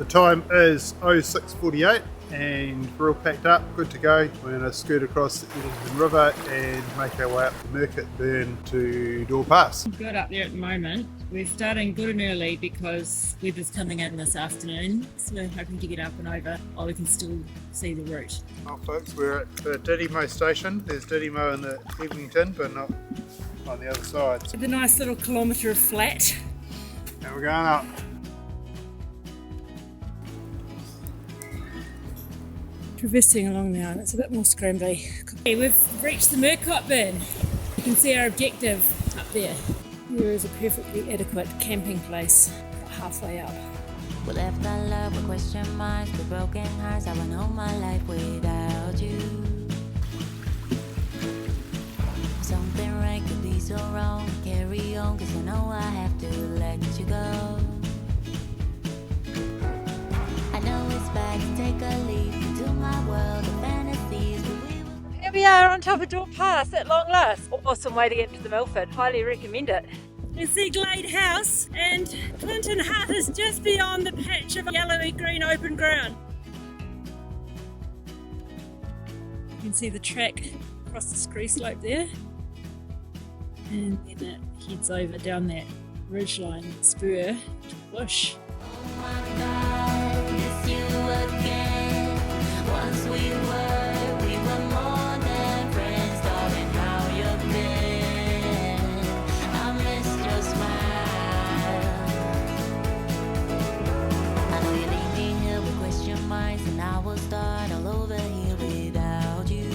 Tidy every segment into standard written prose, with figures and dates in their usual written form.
The time is 06:48 and we're all packed up, good to go. We're going to scoot across the Eglinton River and make our way up the Murcott Burn to Dore Pass. Good up there at the moment. We're starting good and early because weather's coming in this afternoon, so we're hoping to get up and over while we can still see the route. Well folks, we're at the didymo station. There's didymo in the Eglinton but not on the other side. The nice little kilometre of flat. And we're going up. Traversing along now, and it's a bit more scrambly. Okay, we've reached the Murcott Burn. You can see our objective up there. There is a perfectly adequate camping place halfway up. We left our love with question marks, with broken hearts. I went all my life without you. Something right could be so wrong. Carry on, cause I know I have to let you go. I know it's bad to take a leap into my world of fantasies, but we will... Here we are on top of Dore Pass at long last. Awesome way to get to the Milford. Highly recommend it. You see Glade House and Clinton Hut is just beyond the patch of yellowy green open ground. You can see the track across the scree slope there. And then it heads over down that ridgeline spur to the bush. Oh my God, it's you again. Once we were more than friends. Darling, how you've been. I missed your smile. I know you leave me here with question marks, and I will start all over here without you.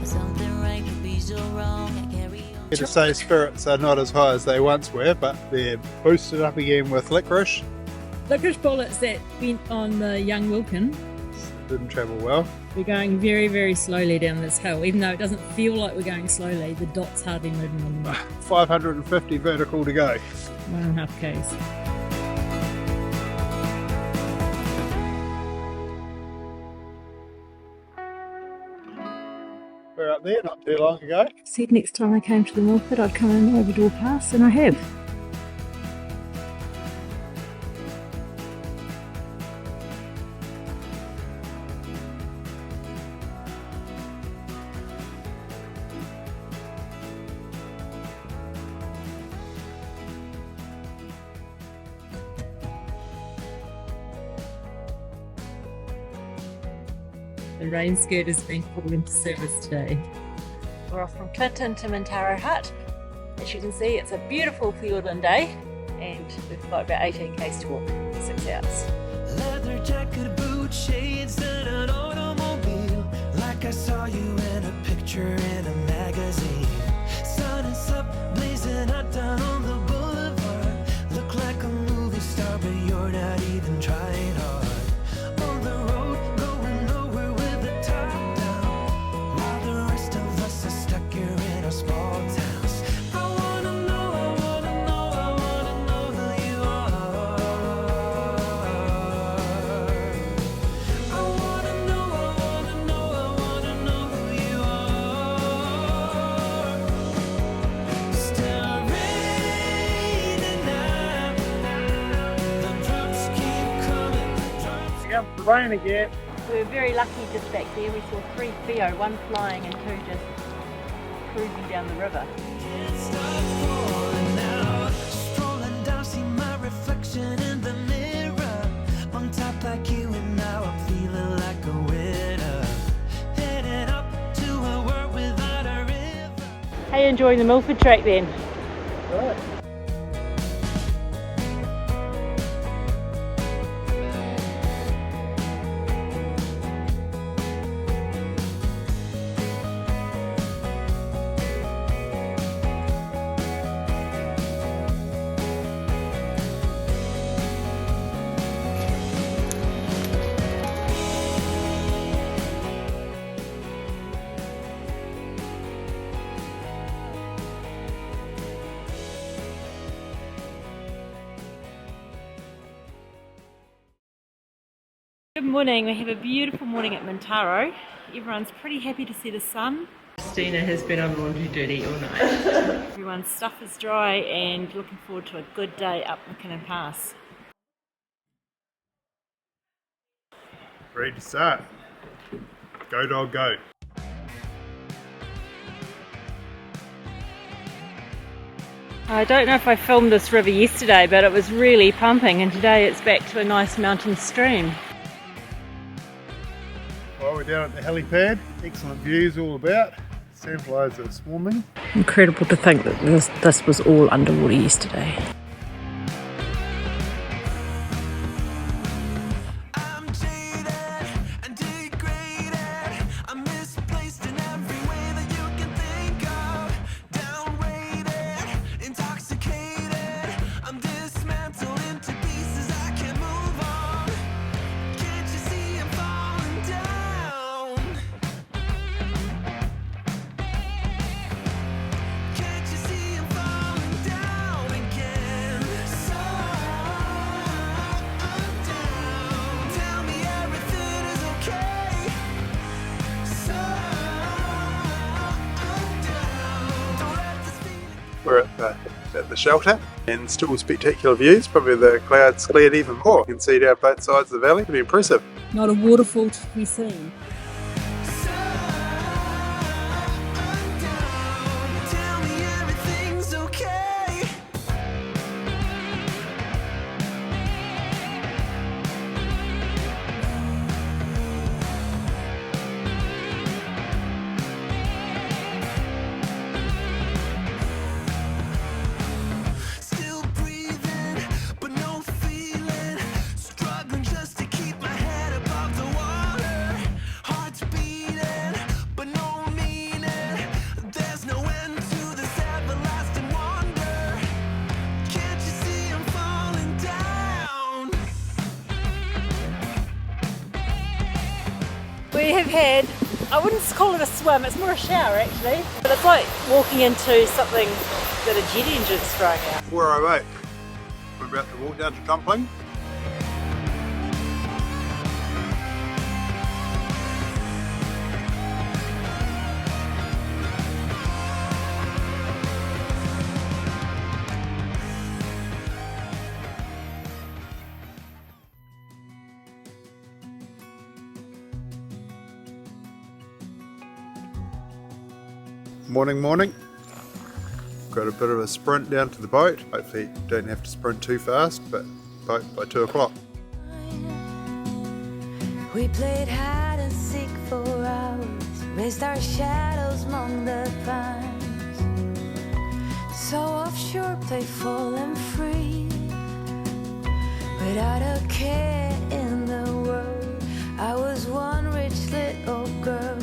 Something right could be so wrong. I carry on. To say spirits are not as high as they once were, but they're boosted up again with licorice. Licorice bullets that went on the young Wilkin. Didn't travel well. We're going very, very slowly down this hill, even though it doesn't feel like we're going slowly. The dot's hardly moving on the map. 550 vertical to go. 1.5 k's. We're up there not too long ago. Said next time I came to the Milford I'd come in over Dore Pass, and I have. The rain skirt has been called into service today. We're off from Clinton to Mintaro Hut. As you can see, it's a beautiful Fiordland day, and we've got about 18 k's to walk, 6 hours. Leather jacket, boot shades, and an automobile. Like I saw you in a picture in a magazine. Sun is up, blazing hot down on the boulevard. Look like a movie star, but you're not even trying hard. On the road, going nowhere with the top down, while the rest of us are stuck here in our small towns. I wanna know, I wanna know, I wanna know who you are. I wanna know, I wanna know, I wanna know who you are. Still raining now, the drops keep coming. Yep, the rain again. We were very lucky just back there. We saw 3 Theo, 1 flying and 2 just cruising down the river. Can't stop falling now. Strolling down, see my reflection in the mirror. On top like you, and now I'm feeling like a winner. Headed up to a world without a river. How are you enjoying the Milford track then? Right. Good morning. We have a beautiful morning at Mintaro. Everyone's pretty happy to see the sun. Christina has been on laundry duty all night. Everyone's stuff is dry and looking forward to a good day up Lake Pass. Ready to start. Go dog go. I don't know if I filmed this river yesterday, but it was really pumping, and today it's back to a nice mountain stream. Well, we're down at the helipad. Excellent views all about. Sandflies are swarming. Incredible to think that this was all underwater yesterday. I'm jaded and degraded. I'm misplaced in every way that you can think of. Downrated, intoxicated. I'm dismantled into pieces. I can't move on. Can't you see I'm falling down? Can't you see I'm falling down again? So down. Tell me everything is okay. So down. Don't let this feeling. We're at the shelter and still spectacular views. Probably the clouds cleared even more. You can see down both sides of the valley. Pretty impressive. Not a waterfall to be seen. Tell me everything's okay. Still breathing, but no feeling. Struggling just to keep my head above the water. Heart's beating, but no meaning. There's no end to this everlasting wonder. Can't you see I'm falling down? We have had, I wouldn't call it a swim, it's more a shower actually. But it's like walking into something that a jet engine's throwing out. 4:08. We're about to walk down to Dumpling. Morning. Got a bit of a sprint down to the boat. Hopefully don't have to sprint too fast, but boat by 2 o'clock. We played hide and seek for hours, raised our shadows among the pines. So offshore, playful and free, without a care in the world. I was one rich little girl,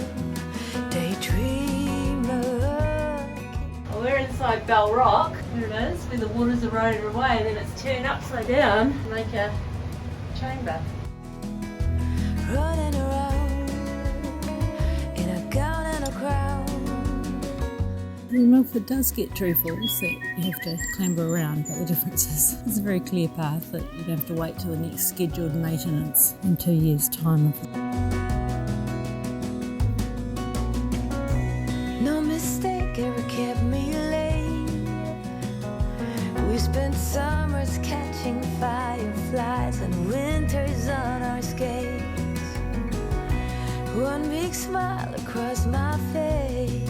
daydreamer. We're inside Bell Rock, here it is, where the water's eroded away, then it's turned upside down to make a chamber. Running around in a gown and a crown. Milford does get true falls that you have to clamber around, but the difference is it's a very clear path that you don't have to wait till the next scheduled maintenance in 2 years' time. No mistake ever kept me late. We spent summers catching fireflies and winters on our skates. One big smile across my face.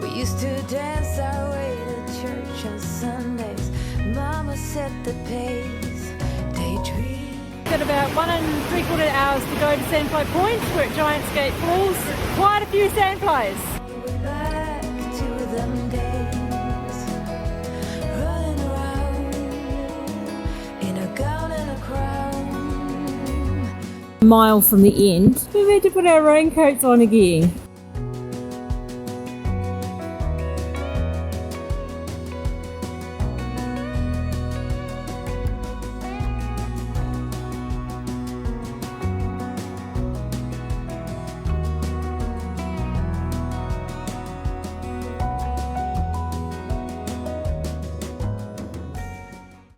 We used to dance our way to church on Sundays. Mama set the pace. Daydream. Got about 1 3/4 hours to go to Sandfly Point. We're at Giant Skate Falls. Quite a few sandflies. Back to them days, running around in a gown and a crown. A mile from the end, we've had to put our raincoats on again.